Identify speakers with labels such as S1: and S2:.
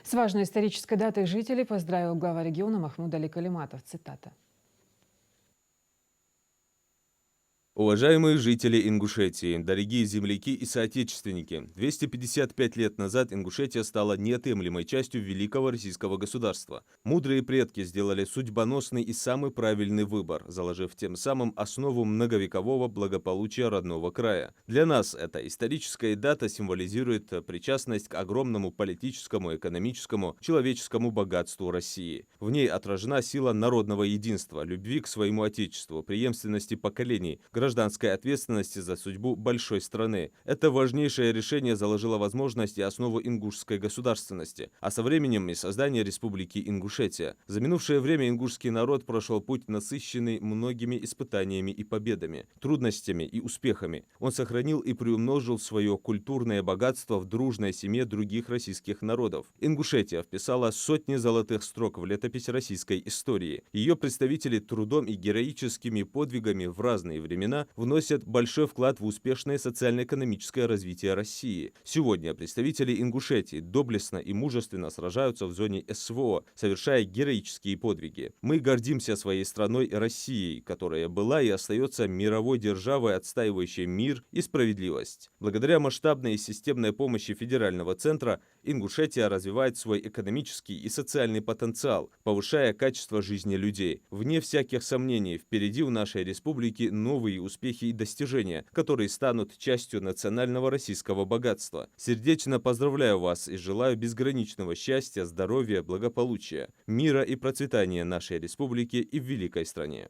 S1: С важной исторической датой жителей поздравил глава региона Махмуд Али Калиматов. Цитата.
S2: Уважаемые жители Ингушетии, дорогие земляки и соотечественники, 255 лет назад Ингушетия стала неотъемлемой частью великого российского государства. Мудрые предки сделали судьбоносный и самый правильный выбор, заложив тем самым основу многовекового благополучия родного края. Для нас эта историческая дата символизирует причастность к огромному политическому, экономическому, человеческому богатству России. В ней отражена сила народного единства, любви к своему отечеству, преемственности поколений, гражданской ответственности за судьбу большой страны. Это важнейшее решение заложило возможность и основу ингушской государственности, а со временем и создание Республики Ингушетия. За минувшее время ингушский народ прошел путь, насыщенный многими испытаниями и победами, трудностями и успехами. Он сохранил и приумножил свое культурное богатство в дружной семье других российских народов. Ингушетия вписала сотни золотых строк в летопись российской истории. Ее представители трудом и героическими подвигами в разные времена вносят большой вклад в успешное социально-экономическое развитие России. Сегодня представители Ингушетии доблестно и мужественно сражаются в зоне СВО, совершая героические подвиги. Мы гордимся своей страной Россией, которая была и остается мировой державой, отстаивающей мир и справедливость. Благодаря масштабной и системной помощи федерального центра Ингушетия развивает свой экономический и социальный потенциал, повышая качество жизни людей. Вне всяких сомнений, впереди у нашей республики новые успехи и достижения, которые станут частью национального российского богатства. Сердечно поздравляю вас и желаю безграничного счастья, здоровья, благополучия, мира и процветания нашей республики и в великой стране.